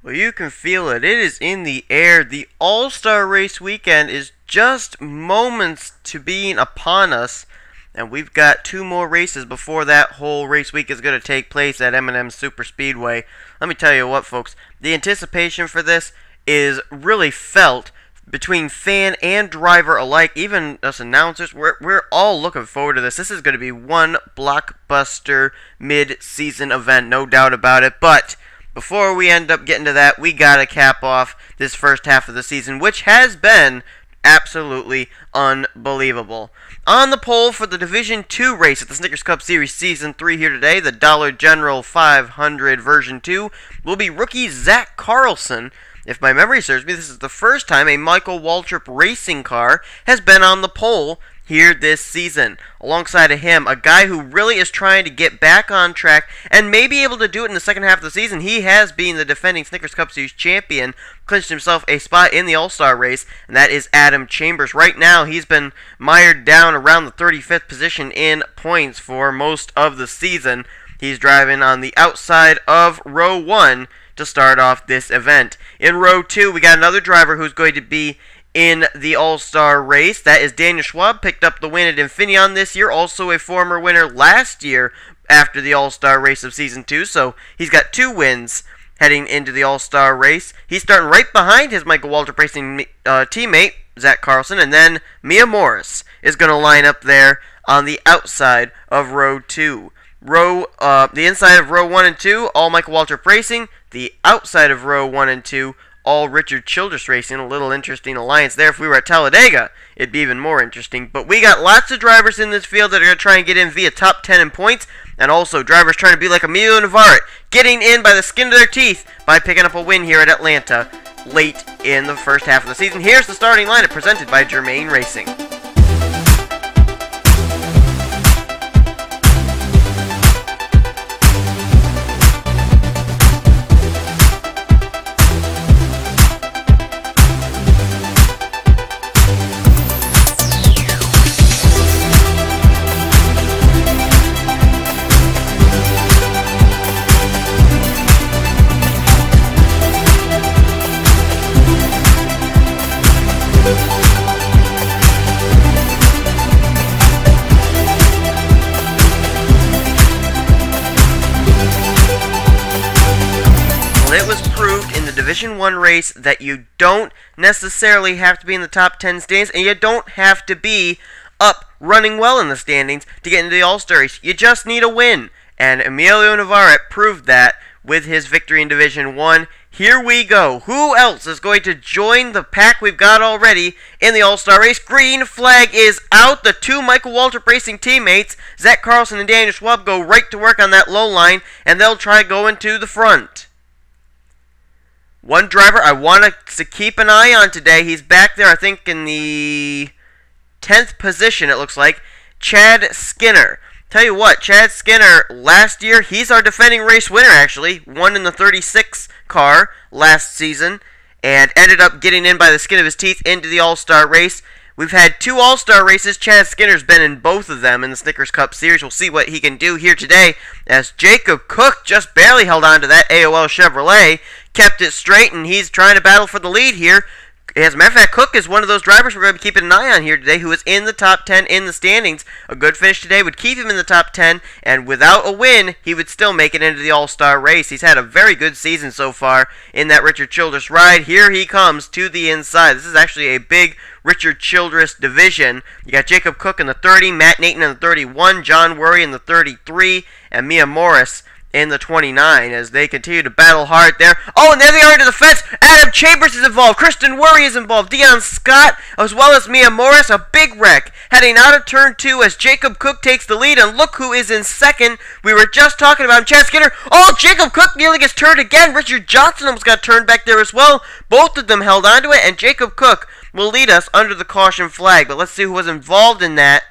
Well, you can feel it. It is in the air. The All-Star Race weekend is just moments to being upon us. And we've got two more races before that whole race week is going to take place at M&M Super Speedway. Let me tell you what, folks. The anticipation for this is really felt between fan and driver alike. Even us announcers, we're all looking forward to this. This is going to be one blockbuster mid-season event, no doubt about it. But before we end up getting to that, we gotta cap off this first half of the season, which has been absolutely unbelievable. On the pole for the Division 2 race at the Snickers Cup Series Season 3 here today, the Dollar General 500 Version 2, will be rookie Zach Carlson. If my memory serves me, this is the first time a Michael Waltrip racing car has been on the pole here this season. Alongside of him, a guy who really is trying to get back on track and may be able to do it in the second half of the season. He has been the defending Snickers Cup Series champion, clinched himself a spot in the All-Star race, and that is Adam Chambers. Right now, he's been mired down around the 35th position in points for most of the season. He's driving on the outside of row 1 to start off this event. In row 2, we got another driver who's going to be in the All-Star race. That is Daniel Schwab, picked up the win at Infineon this year, also a former winner last year after the All-Star race of Season 2, so he's got 2 wins heading into the All-Star race. He's starting right behind his Michael Waltrip Racing teammate, Zach Carlson, and then Mia Morris is going to line up there on the outside of row 2. The inside of row 1 and 2, all Michael Waltrip Racing. The outside of row 1 and 2, all Richard Childress Racing. A little interesting alliance there. If we were at Talladega, it'd be even more interesting. But we got lots of drivers in this field that are going to try and get in via top 10 in points, and also drivers trying to be like Emilio Navarrete, getting in by the skin of their teeth by picking up a win here at Atlanta late in the first half of the season. Here's the starting lineup presented by Germain Racing. Division 1 race that you don't necessarily have to be in the top 10 standings, and you don't have to be up running well in the standings to get into the All-Star race. You just need a win, and Emilio Navarrete proved that with his victory in Division 1. Here we go. Who else is going to join the pack we've got already in the All-Star race? Green flag is out. The 2 Michael Waltrip Racing teammates, Zach Carlson and Daniel Schwab, go right to work on that low line, and they'll try going to the front. One driver I want to keep an eye on today, he's back there, I think, in the 10th position, it looks like, Chad Skinner. Tell you what, Chad Skinner, last year, he's our defending race winner, actually. Won in the 36 car last season, and ended up getting in by the skin of his teeth into the All-Star race. We've had 2 All-Star races. Chad Skinner's been in both of them in the Snickers Cup Series. We'll see what he can do here today, as Jacob Cook just barely held on to that AOL Chevrolet, kept it straight, and he's trying to battle for the lead here. As a matter of fact, Cook is one of those drivers we're going to be keeping an eye on here today, who is in the top 10 in the standings. A good finish today would keep him in the top 10, and without a win, he would still make it into the All-Star race. He's had a very good season so far in that Richard Childress ride. Here he comes to the inside. This is actually a big Richard Childress division. You got Jacob Cook in the 30, Matt Nathan in the 31, John Worry in the 33, and Mia Morris in the 29 as they continue to battle hard there. Oh, and there they are into the fence. Adam Chambers is involved. Kristen Worry is involved. Dion Scott, as well as Mia Morris. A big wreck heading out of turn 2 as Jacob Cook takes the lead. And look who is in second. We were just talking about him, Chad Skinner. Oh, Jacob Cook nearly gets turned again. Richard Johnson almost got turned back there as well. Both of them held onto it, and Jacob Cook will lead us under the caution flag. But let's see who was involved in that.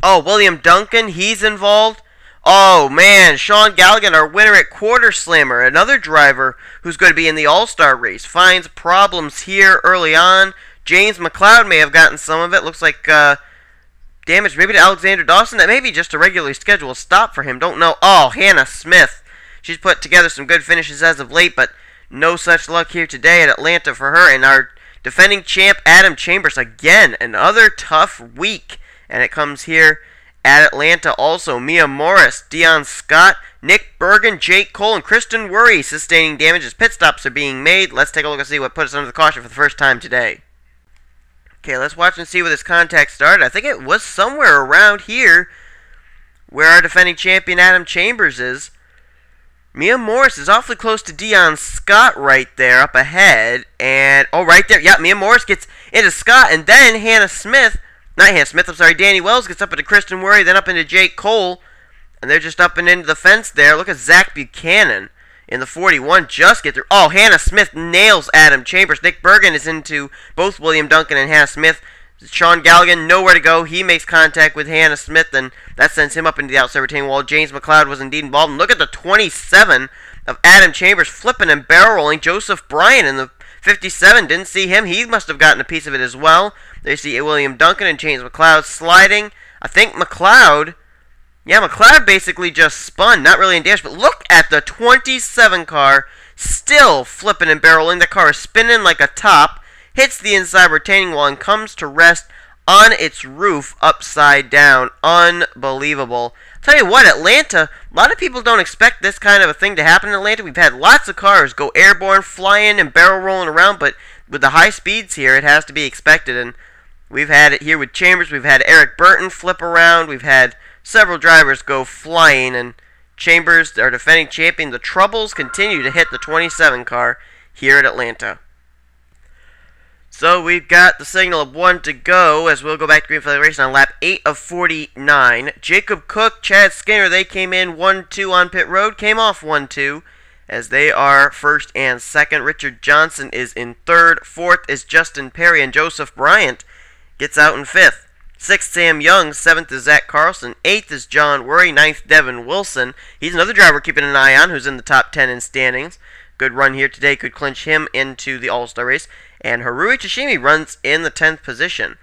Oh, William Duncan, he's involved. Oh, man, Sean Galligan, our winner at Quarter Slammer, another driver who's going to be in the All-Star race, finds problems here early on. James McLeod may have gotten some of it. Looks like damage maybe to Alexander Dawson. That may be just a regularly scheduled stop for him. Don't know. Oh, Hannah Smith. She's put together some good finishes as of late, but No such luck here today at Atlanta for her. And our defending champ, Adam Chambers, again, another tough week. And it comes here at Atlanta also. Mia Morris, Dion Scott, Nick Bergen, Jake Cole, and Kristen Worry sustaining damage as pit stops are being made. Let's take a look and see what put us under the caution for the first time today. Okay, let's watch and see where this contact started. I think it was somewhere around here where our defending champion Adam Chambers is. Mia Morris is awfully close to Dion Scott right there up ahead. And, oh, right there. Yeah, Mia Morris gets into Scott. And then Danny Wells gets up into Kristen Worry, then up into Jake Cole. And they're just up and into the fence there. Look at Zach Buchanan in the 41. Just get through. Oh, Hannah Smith nails Adam Chambers. Nick Bergen is into both William Duncan and Hannah Smith. Sean Galligan, nowhere to go. He makes contact with Hannah Smith, and that sends him up into the outside retaining wall. James McLeod was indeed involved. And look at the 27 of Adam Chambers flipping and barrel rolling. Joseph Bryan in the 57. Didn't see him. He must have gotten a piece of it as well. There you see William Duncan and James McLeod sliding. I think McLeod... Yeah, McLeod basically just spun, not really in damage, but look at the 27 car still flipping and barreling. The car is spinning like a top, hits the inside retaining wall, and comes to rest on its roof upside down. Unbelievable. I'll tell you what, Atlanta, a lot of people don't expect this kind of a thing to happen in Atlanta. We've had lots of cars go airborne, flying, and barrel rolling around, but with the high speeds here, it has to be expected. And we've had it here with Chambers. We've had Eric Burton flip around. We've had several drivers go flying, and Chambers, our defending champion, the troubles continue to hit the 27 car here at Atlanta. So we've got the signal of 1 to go as we'll go back to green flag racing on lap 8 of 49. Jacob Cook, Chad Skinner, they came in 1-2 on pit road, came off 1-2 as they are first and second. Richard Johnson is in third. Fourth is Justin Perry, and Joseph Bryant gets out in fifth. 6th, Sam Young. 7th is Zach Carlson. 8th is John Worry. 9th, Devin Wilson. He's another driver we're keeping an eye on who's in the top 10 in standings. Good run here today. Could clinch him into the All-Star race. And Harui Tashimi runs in the 10th position.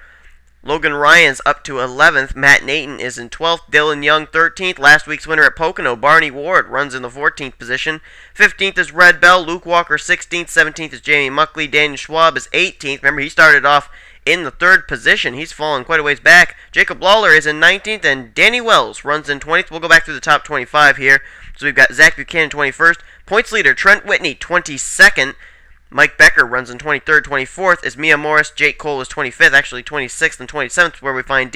Logan Ryan's up to 11th. Matt Nathan is in 12th. Dylan Young, 13th. Last week's winner at Pocono, Barney Ward, runs in the 14th position. 15th is Red Bell. Luke Walker, 16th. 17th is Jamie Muckley. Daniel Schwab is 18th. Remember, he started off in the 3rd position. He's fallen quite a ways back. Jacob Lawler is in 19th, and Danny Wells runs in 20th. We'll go back through the top 25 here. So we've got Zach Buchanan, 21st. Points leader, Trent Whitney, 22nd. Mike Becker runs in 23rd. 24th is Mia Morris. Jake Cole is 25th, actually 26th and 27th, where we find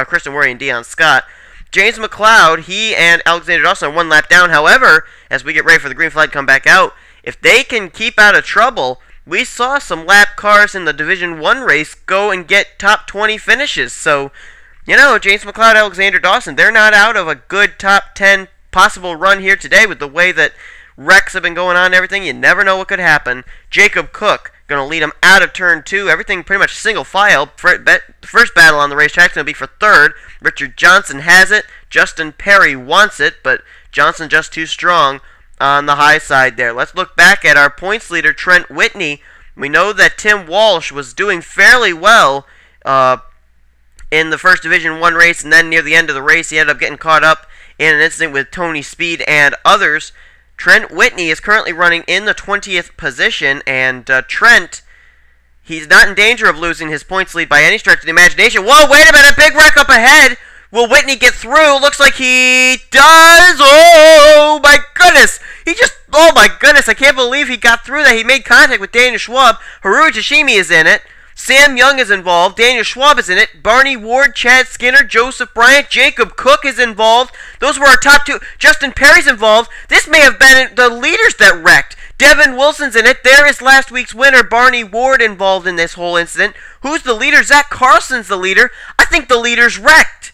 Kristen Worry and Dion Scott. James McLeod, he and Alexander Dawson are 1 lap down. However, as we get ready for the green flag to come back out, if they can keep out of trouble, we saw some lap cars in the Division 1 race go and get top 20 finishes. So, you know, James McLeod, Alexander Dawson, they're not out of a good top 10 possible run here today with the way that wrecks have been going on and everything. You never know what could happen. Jacob Cook going to lead him out of turn 2. Everything pretty much single file. First battle on the racetrack is going to be for 3rd. Richard Johnson has it. Justin Perry wants it, but Johnson just too strong on the high side there. Let's look back at our points leader, Trent Whitney. We know that Tim Walsh was doing fairly well in the first Division 1 race, and then near the end of the race, he ended up getting caught up in an incident with Tony Speed and others. Trent Whitney is currently running in the 20th position, and Trent, he's not in danger of losing his points lead by any stretch of the imagination. Whoa, wait a minute, big wreck up ahead. Will Whitney get through? Looks like he does. Oh, my goodness. Oh, my goodness. I can't believe he got through that. He made contact with Daniel Schwab. Harui Tashimi is in it. Sam Young is involved. Daniel Schwab is in it. Barney Ward, Chad Skinner, Joseph Bryant, Jacob Cook is involved. Those were our top 2. Justin Perry's involved. This may have been the leaders that wrecked. Devin Wilson's in it. There is last week's winner, Barney Ward, involved in this whole incident. Who's the leader? Zach Carlson's the leader. I think the leader's wrecked.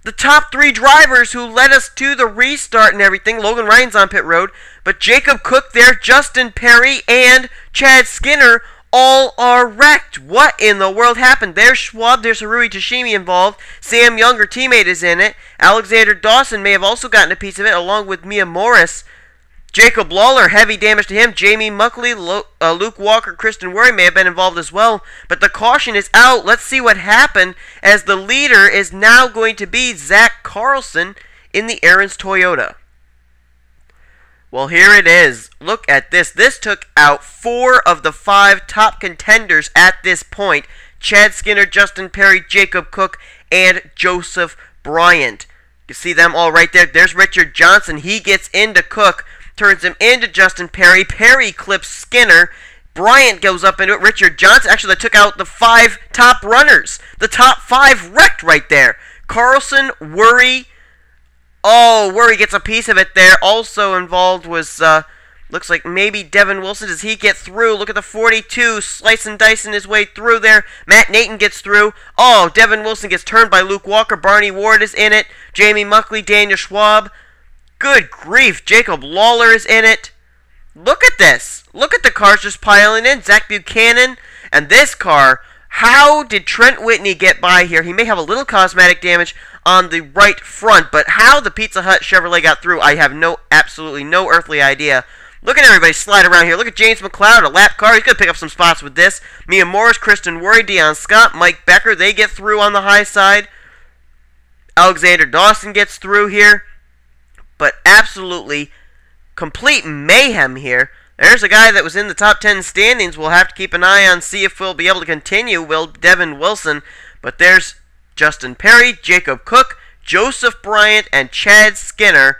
The top 3 drivers who led us to the restart and everything. Logan Ryan's on pit road. But Jacob Cook there, Justin Perry, and Chad Skinner all are wrecked. What in the world happened? There's Schwab, there's Harui Tashimi involved. Sam Young, her teammate, is in it. Alexander Dawson may have also gotten a piece of it, along with Mia Morris. Jacob Lawler, heavy damage to him. Jamie Muckley, Luke Walker, Kristen Worry may have been involved as well. But the caution is out. Let's see what happened, as the leader is now going to be Zach Carlson in the Aaron's Toyota. Well, here it is. Look at this. This took out 4 of the 5 top contenders at this point. Chad Skinner, Justin Perry, Jacob Cook, and Joseph Bryant. You see them all right there. There's Richard Johnson. He gets into Cook, turns him into Justin Perry. Perry clips Skinner. Bryant goes up into it. Richard Johnson actually took out the 5 top runners. The top 5 wrecked right there. Carlson, Worry. Oh, Worry gets a piece of it there. Also involved was, looks like maybe Devin Wilson. Does he get through? Look at the 42, slice and dicing his way through there. Matt Nathan gets through. Oh, Devin Wilson gets turned by Luke Walker. Barney Ward is in it. Jamie Muckley, Daniel Schwab. Good grief, Jacob Lawler is in it. Look at this. Look at the cars just piling in. Zach Buchanan. And this car, how did Trent Whitney get by here? He may have a little cosmetic damage on the right front, but how the Pizza Hut Chevrolet got through, I have absolutely no earthly idea. Look at everybody slide around here. Look at James McLeod, a lap car. He's going to pick up some spots with this. Mia Morris, Kristen Worry, Deion Scott, Mike Becker, they get through on the high side. Alexander Dawson gets through here. But absolutely complete mayhem here. There's a guy that was in the top 10 standings. We'll have to keep an eye on, see if we'll be able to continue. Devin Wilson. But there's Justin Perry, Jacob Cook, Joseph Bryant, and Chad Skinner,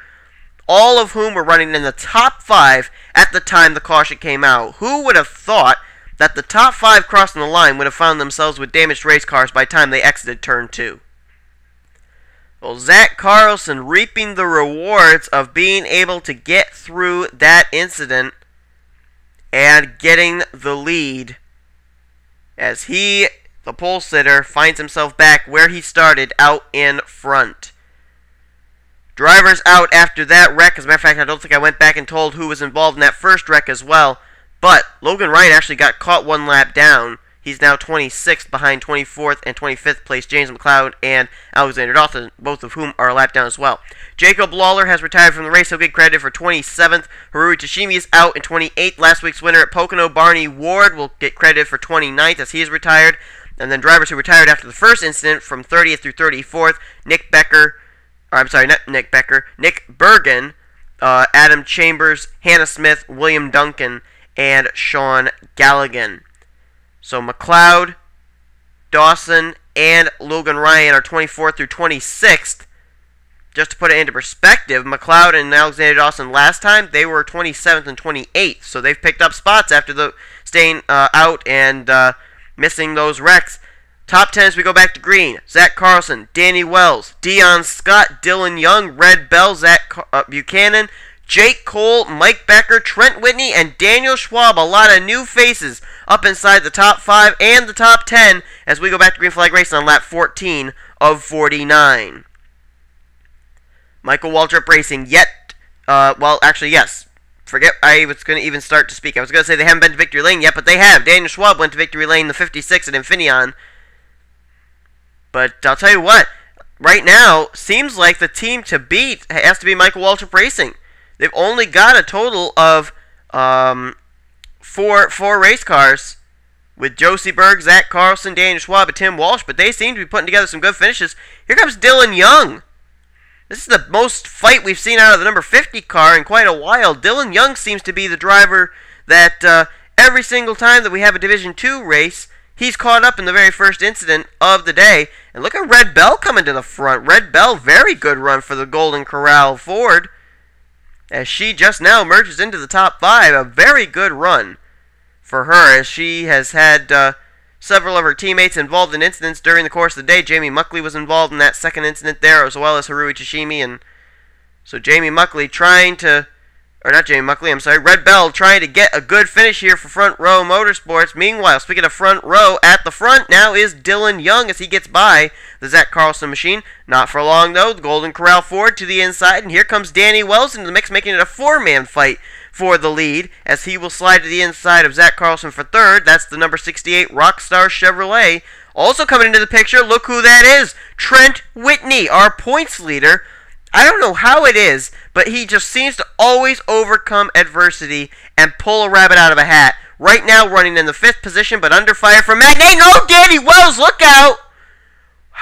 all of whom were running in the top 5 at the time the caution came out. Who would have thought that the top 5 crossing the line would have found themselves with damaged race cars by the time they exited turn 2? Well, Zach Carlson reaping the rewards of being able to get through that incident and getting the lead as he, the pole sitter, finds himself back where he started, out in front. Drivers out after that wreck. As a matter of fact, I don't think I went back and told who was involved in that first wreck as well. But Logan Ryan actually got caught 1 lap down. He's now 26th behind 24th and 25th place James McLeod and Alexander Dawson, both of whom are a lap down as well. Jacob Lawler has retired from the race. He'll get credit for 27th. Haruri Tashimi is out in 28th. Last week's winner at Pocono, Barney Ward, will get credit for 29th as he is retired. And then drivers who retired after the first incident from 30th through 34th, Nick Bergen, Adam Chambers, Hannah Smith, William Duncan, and Sean Galligan. So McLeod, Dawson, and Logan Ryan are 24th through 26th. Just to put it into perspective, McLeod and Alexander Dawson last time, they were 27th and 28th. So they've picked up spots after staying out and missing those wrecks. Top 10 as we go back to green. Zach Carlson, Danny Wells, Deion Scott, Dylan Young, Red Bell, Zach Buchanan, Jake Cole, Mike Becker, Trent Whitney, and Daniel Schwab. A lot of new faces up inside the top 5 and the top 10 as we go back to green flag racing on lap 14 of 49. Michael Waltrip Racing well, actually, yes. Forget I was going to even start to speak. I was going to say they haven't been to Victory Lane yet, but they have. Daniel Schwab went to Victory Lane, the 56 at Infineon. But I'll tell you what, right now, seems like the team to beat has to be Michael Waltrip Racing. They've only got a total of four race cars with Josie Berg, Zach Carlson, Daniel Schwab, and Tim Walsh, but they seem to be putting together some good finishes. Here comes Dylan Young. This is the most fight we've seen out of the number 50 car in quite a while. Dylan Young seems to be the driver that every single time that we have a Division II race, he's caught up in the very first incident of the day. And look at Red Bell coming to the front. Red Bell, very good run for the Golden Corral Ford, as she just now emerges into the top 5. A very good run for her, as she has had several of her teammates involved in incidents during the course of the day. Jamie Muckley was involved in that second incident there, as well as Harui Tashimi. And so Jamie Muckley Red Bell trying to get a good finish here for Front Row Motorsports. Meanwhile, speaking of front row, at the front now is Dylan Young as he gets by the Zach Carlson machine. Not for long, though. The Golden Corral Ford to the inside, and here comes Danny Wells into the mix, making it a 4-man fight for the lead, as he will slide to the inside of Zach Carlson for third. That's the number 68 Rockstar Chevrolet. Also coming into the picture, look who that is. Trent Whitney, our points leader. I don't know how it is, but he just seems to always overcome adversity and pull a rabbit out of a hat. Right now running in the 5th position, but under fire from Matt Nathan. Oh, Danny Wells, look out!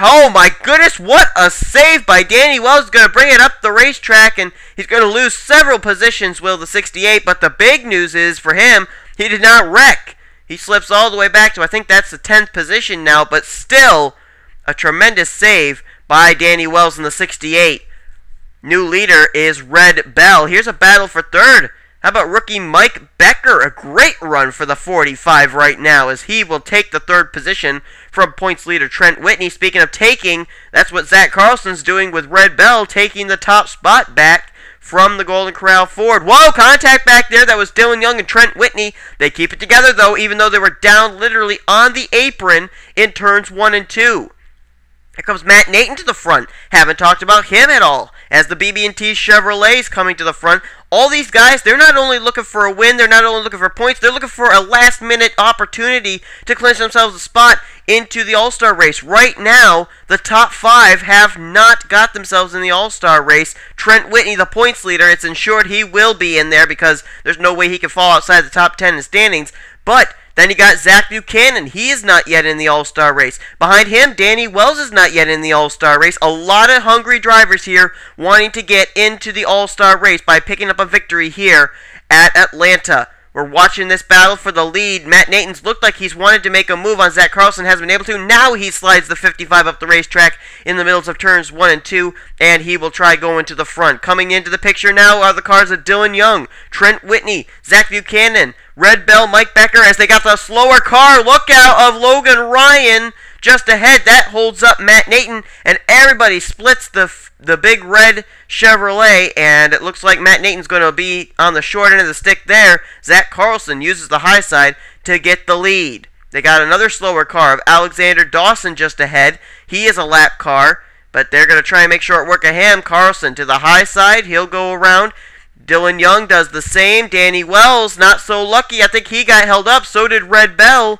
Oh my goodness, what a save by Danny Wells. He's going to bring it up the racetrack, and he's going to lose several positions, will the 68. But the big news is, for him, he did not wreck. He slips all the way back to, I think that's the 10th position now, but still a tremendous save by Danny Wells in the 68. New leader is Red Bell. Here's a battle for third. How about rookie Mike Becker? A great run for the 45 right now, as he will take the third position from points leader Trent Whitney. Speaking of taking, that's what Zach Carlson's doing with Red Bell, taking the top spot back from the Golden Corral Ford. Whoa, contact back there. That was Dylan Young and Trent Whitney. They keep it together, though, even though they were down literally on the apron in turns 1 and 2. Here comes Matt Nathan to the front. Haven't talked about him at all, as the BB&T Chevrolet is coming to the front. All these guys, they're not only looking for a win, they're not only looking for points, they're looking for a last-minute opportunity to clinch themselves a spot into the All-Star race. Right now, the top 5 have not got themselves in the All-Star race. Trent Whitney, the points leader, it's ensured he will be in there because there's no way he can fall outside the top 10 in standings. But then you got Zach Buchanan. He is not yet in the All-Star race. Behind him, Danny Wells is not yet in the All-Star race. A lot of hungry drivers here wanting to get into the All-Star race by picking up a victory here at Atlanta. We're watching this battle for the lead. Matt Nathan's looked like he's wanted to make a move on Zach Carlson, hasn't been able to. Now he slides the 55 up the racetrack in the middles of turns 1 and 2, and he will try going to the front. Coming into the picture now are the cars of Dylan Young, Trent Whitney, Zach Buchanan, Red Bell, Mike Becker, as they got the slower car. Look out of Logan Ryan just ahead. That holds up Matt Nathan, and everybody splits the big red Chevrolet, and it looks like Matt Nathan's going to be on the short end of the stick there. Zach Carlson uses the high side to get the lead. They got another slower car of Alexander Dawson just ahead. He is a lap car, but they're going to try and make short work of him. Carlson to the high side. He'll go around. Dylan Young does the same. Danny Wells, not so lucky. I think he got held up. So did Red Bell.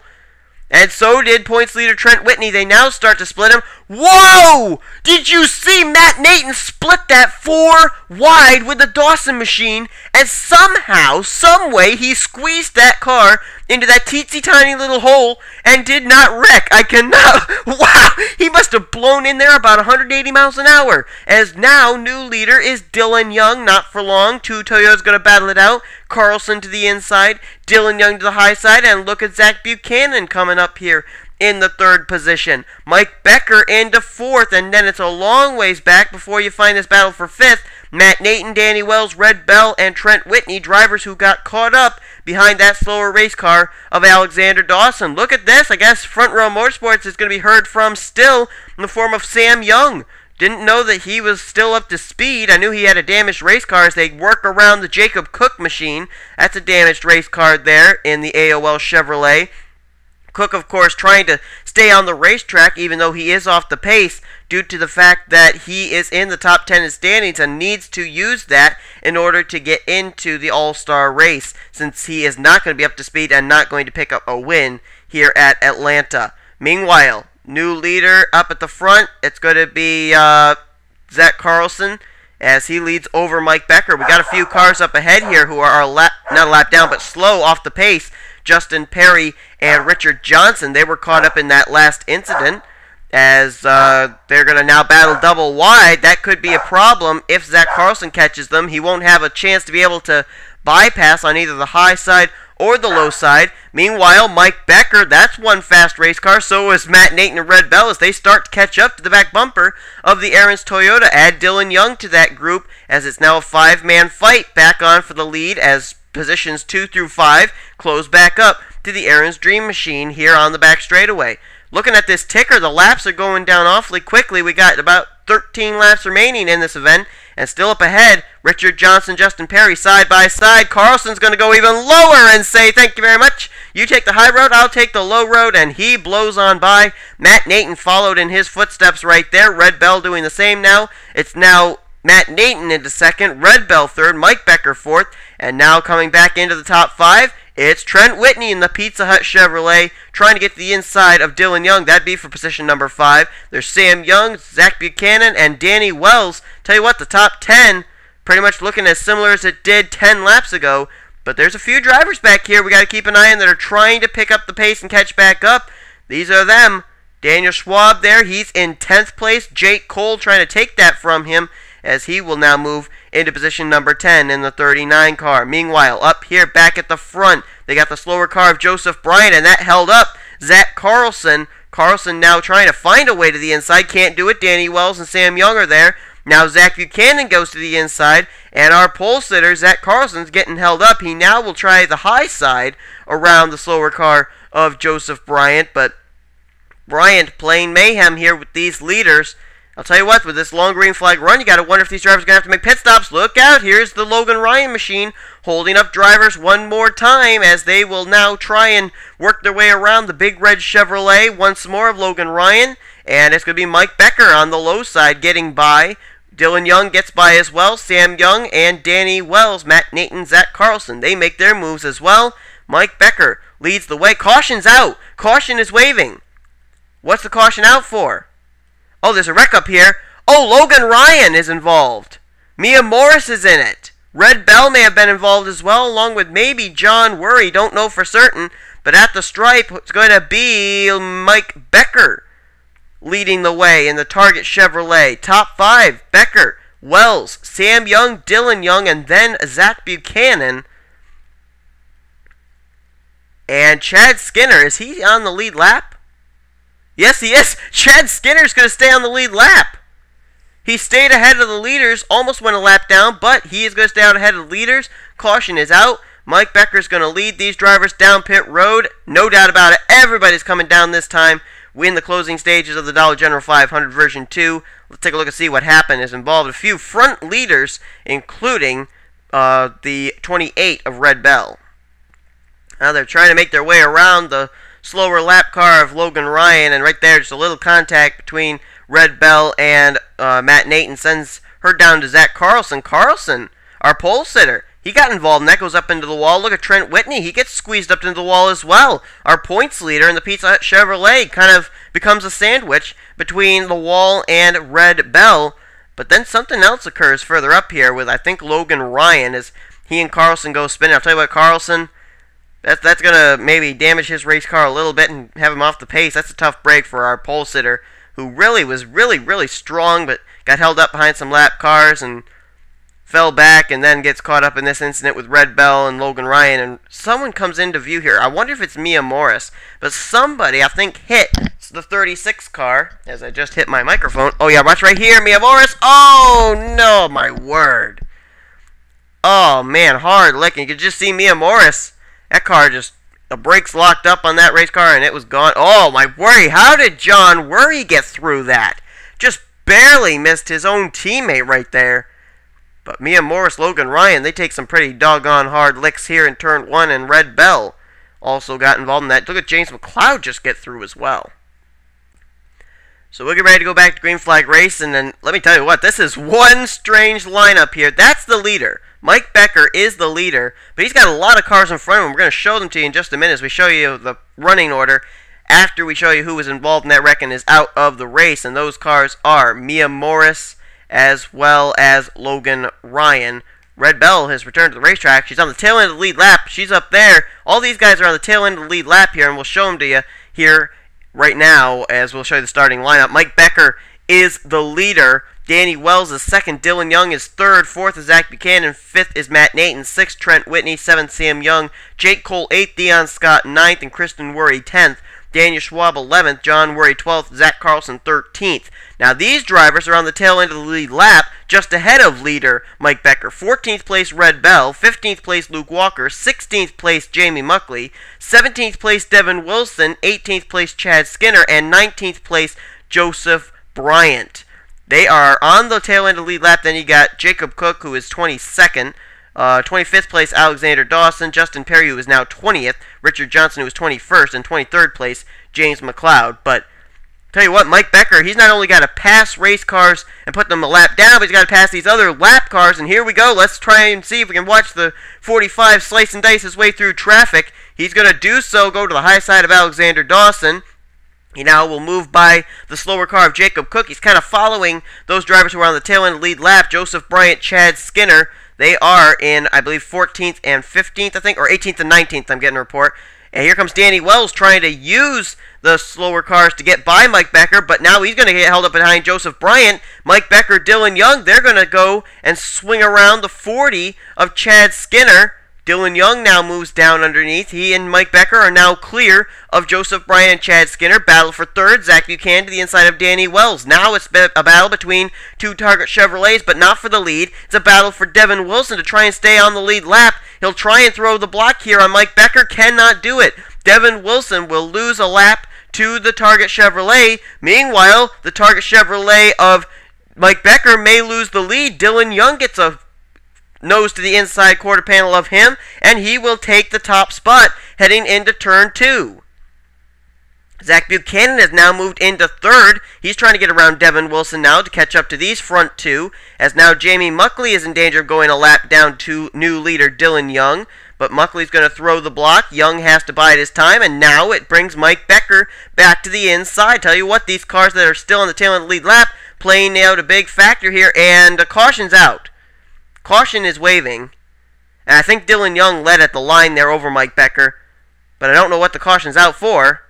And so did points leader Trent Whitney. They now start to split him. Whoa! Did you see Matt Nathan split that 4 wide with the Dawson machine? And somehow, someway, he squeezed that car into that teensy tiny little hole and did not wreck. I cannot. Wow! He must have blown in there about 180 miles an hour. As now, new leader is Dylan Young. Not for long. 2 Toyotas going to battle it out. Carlson to the inside. Dylan Young to the high side. And look at Zach Buchanan coming up here in the 3rd position. Mike Becker into 4th. And then it's a long ways back before you find this battle for 5th. Matt Nathan, Danny Wells, Red Bell, and Trent Whitney, drivers who got caught up behind that slower race car of Alexander Dawson. Look at this. I guess Front Row Motorsports is going to be heard from still in the form of Sam Young. Didn't know that he was still up to speed. I knew he had a damaged race car as they work around the Jacob Cook machine. That's a damaged race car there in the AOL Chevrolet. Cook, of course, trying to stay on the racetrack even though he is off the pace due to the fact that he is in the top 10 in standings and needs to use that in order to get into the All-Star race, since he is not going to be up to speed and not going to pick up a win here at Atlanta. Meanwhile, new leader up at the front, it's going to be Zach Carlson as he leads over Mike Becker. We got a few cars up ahead here who are not a lap down, but slow off the pace. Justin Perry and Richard Johnson, they were caught up in that last incident as they're going to now battle double wide. That could be a problem if Zach Carlson catches them. He won't have a chance to be able to bypass on either the high side or the low side. Meanwhile, Mike Becker, that's one fast race car. So is Matt Nathan and Red Bell as they start to catch up to the back bumper of the Aaron's Toyota. Add Dylan Young to that group as it's now a 5-man fight back on for the lead as positions 2 through 5 close back up to the Aaron's Dream Machine here on the back straightaway. Looking at this ticker, the laps are going down awfully quickly. We got about 13 laps remaining in this event, and still up ahead, Richard Johnson, Justin Perry side by side. Carlson's going to go even lower and say, thank you very much. You take the high road, I'll take the low road, and he blows on by. Matt Nathan followed in his footsteps right there. Red Bell doing the same now. It's now Matt Nathan into 2nd, Red Bell 3rd, Mike Becker 4th, and now coming back into the top 5, it's Trent Whitney in the Pizza Hut Chevrolet trying to get to the inside of Dylan Young. That'd be for position number 5. There's Sam Young, Zach Buchanan, and Danny Wells. Tell you what, the top 10 pretty much looking as similar as it did 10 laps ago. But there's a few drivers back here we got to keep an eye on that are trying to pick up the pace and catch back up. These are them. Daniel Schwab there, he's in 10th place. Jake Cole trying to take that from him as he will now move into position number 10 in the 39 car. Meanwhile, up here back at the front, they got the slower car of Joseph Bryant, and that held up Zach Carlson. Carlson now trying to find a way to the inside. Can't do it. Danny Wells and Sam Young are there. Now Zach Buchanan goes to the inside, and our pole sitter, Zach Carlson's getting held up. He now will try the high side around the slower car of Joseph Bryant, but Bryant playing mayhem here with these leaders. I'll tell you what, with this long green flag run, you got to wonder if these drivers are going to have to make pit stops. Look out, here's the Logan Ryan machine holding up drivers one more time as they will now try and work their way around the big red Chevrolet once more of Logan Ryan. And it's going to be Mike Becker on the low side getting by. Dylan Young gets by as well. Sam Young and Danny Wells, Matt Nathan, Zach Carlson, they make their moves as well. Mike Becker leads the way. Caution's out. Caution is waving. What's the caution out for? Oh, there's a wreck up here. Oh, Logan Ryan is involved. Mia Morris is in it. Red Bell may have been involved as well, along with maybe John Worry. Don't know for certain. But at the stripe, it's going to be Mike Becker leading the way in the Target Chevrolet. Top 5, Becker, Wells, Sam Young, Dylan Young, and then Zach Buchanan. And Chad Skinner, is he on the lead lap? Yes, he is. Chad Skinner's going to stay on the lead lap. He stayed ahead of the leaders, almost went a lap down, but he is going to stay out ahead of the leaders. Caution is out. Mike Becker's going to lead these drivers down pit road. No doubt about it. Everybody's coming down this time. We in the closing stages of the Dollar General 500 version 2. Let's take a look and see what happened. It's involved a few front leaders, including the 28 of Red Bell. Now they're trying to make their way around the slower lap car of Logan Ryan, and right there just a little contact between Red Bell and Matt Nathan sends her down to Zach Carlson. Carlson, our pole sitter, he got involved, and that goes up into the wall. Look at Trent Whitney. He gets squeezed up into the wall as well. Our points leader in the Pizza Hut Chevrolet kind of becomes a sandwich between the wall and Red Bell. But then something else occurs further up here with, I think, Logan Ryan as he and Carlson go spinning. I'll tell you what, Carlson, that's going to maybe damage his race car a little bit and have him off the pace. That's a tough break for our pole sitter, who really was really strong, but got held up behind some lap cars and fell back and then gets caught up in this incident with Red Bell and Logan Ryan. And someone comes into view here. I wonder if it's Mia Morris, but somebody, I think, hit the 36 car as I just hit my microphone. Oh yeah, watch right here, Mia Morris. Oh no, my word. Oh man, hard licking. You could just see Mia Morris. That car just, the brakes locked up on that race car and it was gone. Oh my worry, how did John Worry get through that? Just barely missed his own teammate right there. But Mia Morris, Logan Ryan, they take some pretty doggone hard licks here in turn 1, and Red Bell also got involved in that. Look at James McLeod just get through as well. So we'll get ready to go back to green flag race, and then let me tell you what, this is one strange lineup here. That's the leader. Mike Becker is the leader, but he's got a lot of cars in front of him. We're going to show them to you in just a minute as we show you the running order after we show you who was involved in that wreck and is out of the race. And those cars are Mia Morris as well as Logan Ryan. Red Bell has returned to the racetrack. She's on the tail end of the lead lap. She's up there. All these guys are on the tail end of the lead lap here, and we'll show them to you here right now as we'll show you the starting lineup. Mike Becker is the leader. Danny Wells is second. Dylan Young is third. Fourth is Zach Buchanan. Fifth is Matt Nathan. Sixth, Trent Whitney. Seventh, Sam Young. Jake Cole, 8th. Dion Scott, 9th. And Kristen Worry, 10th. Daniel Schwab, 11th. John Worry, 12th. Zach Carlson, 13th. Now, these drivers are on the tail end of the lead lap, just ahead of leader Mike Becker. 14th place, Red Bell. 15th place, Luke Walker. 16th place, Jamie Muckley. 17th place, Devin Wilson. 18th place, Chad Skinner. And 19th place, Joseph Bryant. They are on the tail end of the lead lap. Then you got Jacob Cook, who is 22nd. 25th place, Alexander Dawson. Justin Perry, who is now 20th. Richard Johnson, who is 21st. And 23rd place, James McLeod. But tell you what, Mike Becker, he's not only got to pass race cars and put them a lap down, but he's got to pass these other lap cars. And here we go. Let's try and see if we can watch the 45 slice and dice his way through traffic. He's going to do so, go to the high side of Alexander Dawson. He now will move by the slower car of Jacob Cook. He's kind of following those drivers who are on the tail end of the lead lap. Joseph Bryant, Chad Skinner. They are in, I believe, 14th and 15th, I think, or 18th and 19th, I'm getting a report. And here comes Danny Wells trying to use the slower cars to get by Mike Becker, but now he's going to get held up behind Joseph Bryant. Mike Becker, Dylan Young, they're going to go and swing around the 40 of Chad Skinner. Dylan Young now moves down underneath. He and Mike Becker are now clear of Joseph Bryant and Chad Skinner. Battle for third. Zach Buchanan to the inside of Danny Wells. Now it's a battle between two Target Chevrolets, but not for the lead. It's a battle for Devin Wilson to try and stay on the lead lap. He'll try and throw the block here on Mike Becker. Cannot do it. Devin Wilson will lose a lap to the Target Chevrolet. Meanwhile, the Target Chevrolet of Mike Becker may lose the lead. Dylan Young gets a nose to the inside quarter panel of him, and he will take the top spot heading into turn 2. Zach Buchanan has now moved into third. He's trying to get around Devin Wilson now to catch up to these front two, as now Jamie Muckley is in danger of going a lap down to new leader Dylan Young. But Muckley's going to throw the block. Young has to bide his time, and now it brings Mike Becker back to the inside. Tell you what, these cars that are still on the tail end of the lead lap playing out a big factor here, and the caution's out. Caution is waving, and I think Dylan Young led at the line there over Mike Becker, but I don't know what the caution's out for.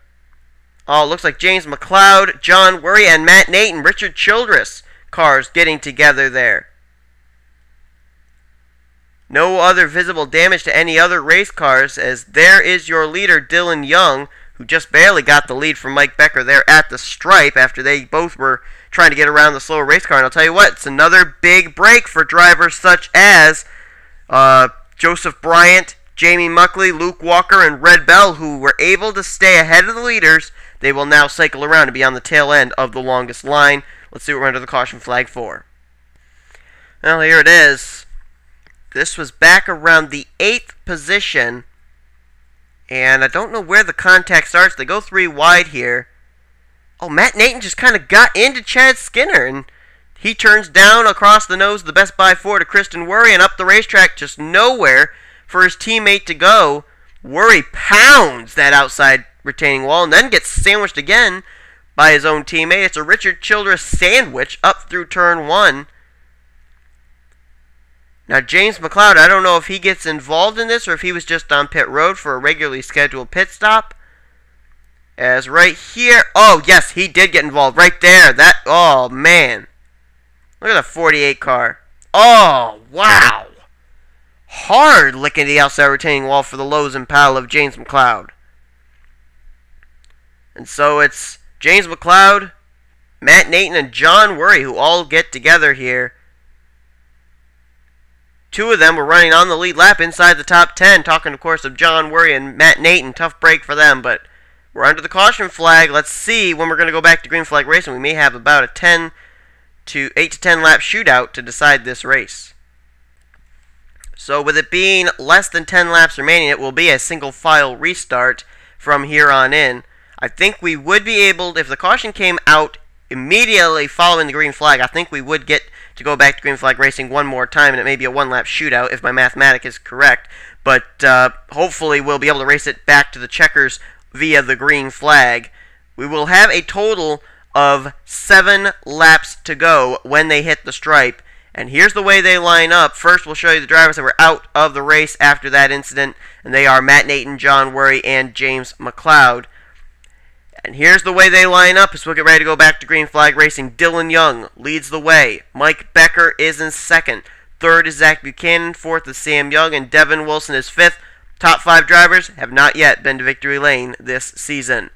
Oh, it looks like James McLeod, John Worry, and Matt Nate, Richard Childress cars getting together there. No other visible damage to any other race cars, as there is your leader, Dylan Young, who just barely got the lead from Mike Becker there at the stripe after they both were trying to get around the slower race car. And I'll tell you what, it's another big break for drivers such as Joseph Bryant, Jamie Muckley, Luke Walker, and Red Bell, who were able to stay ahead of the leaders. They will now cycle around and be on the tail end of the longest line. Let's see what we're under the caution flag for. Well, here it is. This was back around the 8th position, and I don't know where the contact starts. They go 3 wide here. Oh, Matt Nathan just kind of got into Chad Skinner, and he turns down across the nose of the Best Buy 4 to Kristen Worry, and up the racetrack, just nowhere for his teammate to go. Worry pounds that outside retaining wall, and then gets sandwiched again by his own teammate. It's a Richard Childress sandwich up through turn 1. Now, James McLeod, I don't know if he gets involved in this or if he was just on pit road for a regularly scheduled pit stop. As right here, oh, yes, he did get involved right there. That, oh, man. Look at the 48 car. Oh, wow. Hard licking the outside retaining wall for the Lowe's Impala of James McLeod. And so it's James McLeod, Matt Nathan, and John Worry who all get together here. 2 of them were running on the lead lap inside the top 10. Talking, of course, of John Worry and Matt Nathan. Tough break for them, but we're under the caution flag. Let's see when we're going to go back to green flag racing. We may have about a 8 to 10 lap shootout to decide this race. So with it being less than 10 laps remaining, it will be a single file restart from here on in. I think we would be able, if the caution came out immediately following the green flag, I think we would get to go back to green flag racing one more time, and it may be a 1-lap shootout if my mathematics is correct. But hopefully we'll be able to race it back to the checkers via the green flag. We will have a total of 7 laps to go when they hit the stripe. And here's the way they line up. First, we'll show you the drivers that were out of the race after that incident, and they are Matt Nathan, John Worry, and James McLeod. And here's the way they line up as we'll get ready to go back to green flag racing. Dylan Young leads the way. Mike Becker is in second. Third is Zach Buchanan. Fourth is Sam Young, and Devin Wilson is fifth. Top 5 drivers have not yet been to victory lane this season.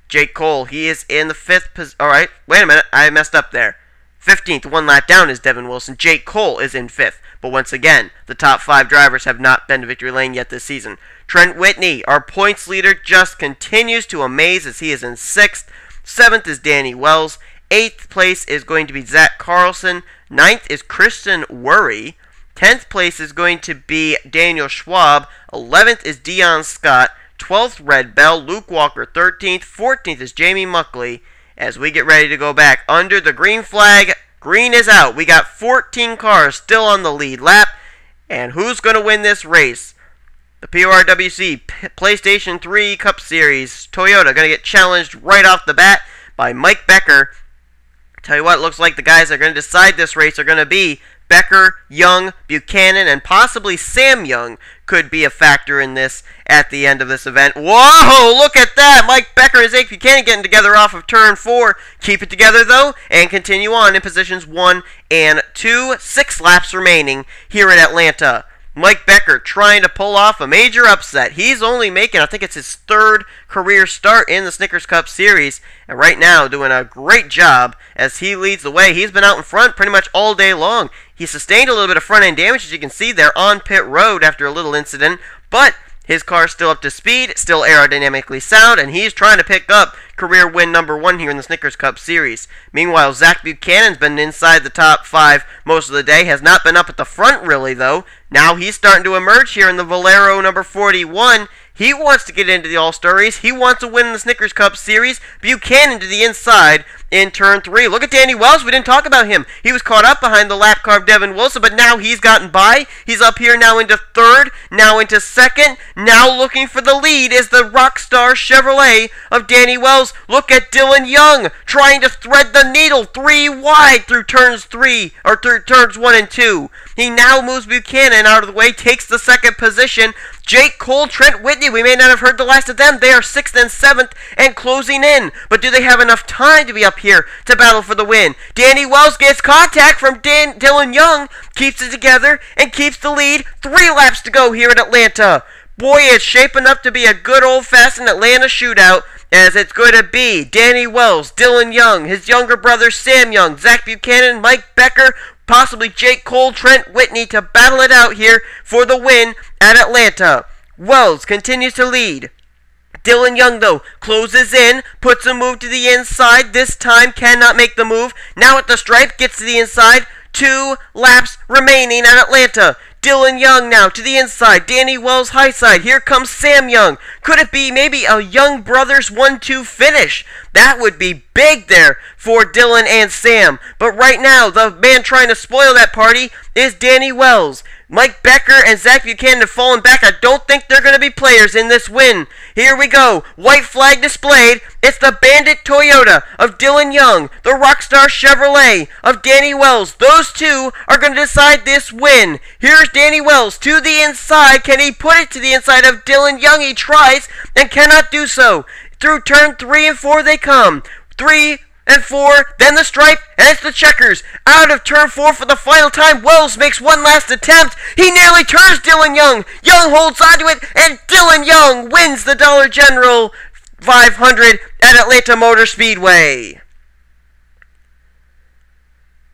Jake Cole, he is in the 5th position. Alright, wait a minute, I messed up there. 15th, 1 lap down is Devin Wilson. Jake Cole is in 5th. But once again, the top 5 drivers have not been to victory lane yet this season. Trent Whitney, our points leader, just continues to amaze as he is in 6th. 7th is Danny Wells. 8th place is going to be Zach Carlson. 9th is Kristen Worry. 10th place is going to be Daniel Schwab. 11th is Dion Scott. 12th, Red Bell. Luke Walker, 13th. 14th is Jamie Muckley. As we get ready to go back under the green flag, green is out. We got 14 cars still on the lead lap. And who's going to win this race? The PORWC PlayStation 3 Cup Series. Toyota going to get challenged right off the bat by Mike Becker. Tell you what, it looks like the guys that are going to decide this race are going to be Becker, Young, Buchanan, and possibly Sam Young could be a factor in this at the end of this event. Whoa, look at that! Mike Becker and Zach Buchanan getting together off of turn 4. Keep it together, though, and continue on in positions 1 and 2. 6 laps remaining here in Atlanta. Mike Becker trying to pull off a major upset. He's only making, I think it's his 3rd career start in the Snickers Cup Series, and right now doing a great job as he leads the way. He's been out in front pretty much all day long. He sustained a little bit of front-end damage, as you can see there on pit road after a little incident, but his car's still up to speed, still aerodynamically sound, and he's trying to pick up career win number 1 here in the Snickers Cup Series. Meanwhile, Zach Buchanan's been inside the top 5 most of the day, has not been up at the front really, though. Now he's starting to emerge here in the Valero number 41. He wants to get into the All-Star race. He wants to win the Snickers Cup Series. Buchanan to the inside in turn 3. Look at Danny Wells. We didn't talk about him. He was caught up behind the lap car of Devin Wilson, but now he's gotten by. He's up here now into 3rd, now into 2nd. Now looking for the lead is the Rockstar Chevrolet of Danny Wells. Look at Dylan Young trying to thread the needle 3 wide through turns 1 and 2. He now moves Buchanan out of the way, takes the 2nd position. Jake Cole, Trent Whitney, we may not have heard the last of them. They are 6th and 7th and closing in. But do they have enough time to be up here to battle for the win? Danny Wells gets contact from Dylan Young, keeps it together, and keeps the lead. 3 laps to go here in Atlanta. Boy, it's shaping up to be a good old-fashioned Atlanta shootout, as it's going to be Danny Wells, Dylan Young, his younger brother Sam Young, Zach Buchanan, Mike Becker, possibly Jake Cole, Trent Whitney to battle it out here for the win at Atlanta. Wells continues to lead. Dylan Young, though, closes in, puts a move to the inside. This time cannot make the move. Now at the stripe, gets to the inside. 2 laps remaining at Atlanta. Dylan Young now to the inside. Danny Wells high side. Here comes Sam Young. Could it be maybe a Young Brothers 1-2 finish? That would be big there for Dylan and Sam. But right now, the man trying to spoil that party is Danny Wells. Mike Becker and Zach Buchanan have fallen back. I don't think they're going to be players in this win. Here we go. White flag displayed. It's the Bandit Toyota of Dylan Young, the Rockstar Chevrolet of Danny Wells. Those two are going to decide this win. Here's Danny Wells to the inside. Can he put it to the inside of Dylan Young? He tries and cannot do so. Through turn 3 and 4 they come. 3 and 4, then the stripe, and it's the checkers. Out of turn 4 for the final time. Wells makes one last attempt. He nearly turns Dylan Young. Young holds onto it, and Dylan Young wins the Dollar General 500 at Atlanta Motor Speedway.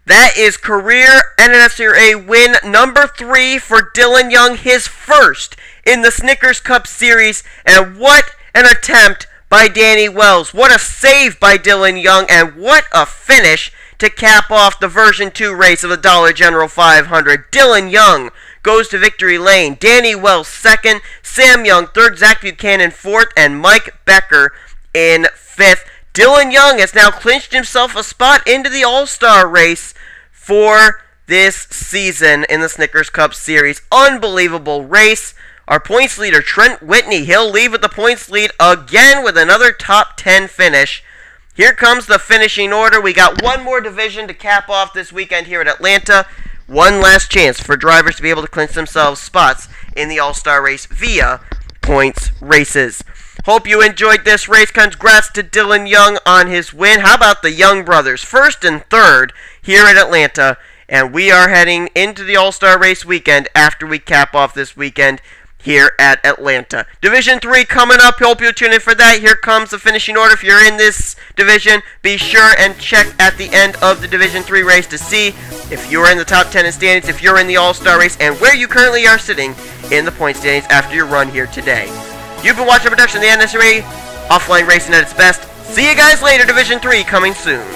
That is career NNSCRA win number 3 for Dylan Young, his first in the Snickers Cup Series, and what an attempt by Danny Wells. What a save by Dylan Young, and what a finish to cap off the version 2 race of the Dollar General 500. Dylan Young goes to victory lane. Danny Wells 2nd, Sam Young 3rd, Zach Buchanan 4th, and Mike Becker in 5th. Dylan Young has now clinched himself a spot into the All-Star race for this season in the Snickers Cup Series. Unbelievable race. Our points leader, Trent Whitney, he'll leave with the points lead again with another top 10 finish. Here comes the finishing order. We got one more division to cap off this weekend here at Atlanta. One last chance for drivers to be able to clinch themselves spots in the All-Star race via points races. Hope you enjoyed this race. Congrats to Dylan Young on his win. How about the Young brothers? 1st and 3rd here at Atlanta. And we are heading into the All-Star race weekend after we cap off this weekend here at Atlanta. Division 3 coming up. Hope you'll tune in for that. Here comes the finishing order. If you're in this division, be sure and check at the end of the Division 3 race to see if you're in the top 10 in standings, if you're in the All-Star race, and where you currently are sitting in the point standings after your run here today. You've been watching a production of the NNSCRA Offline Racing at its best. See you guys later. Division 3 coming soon.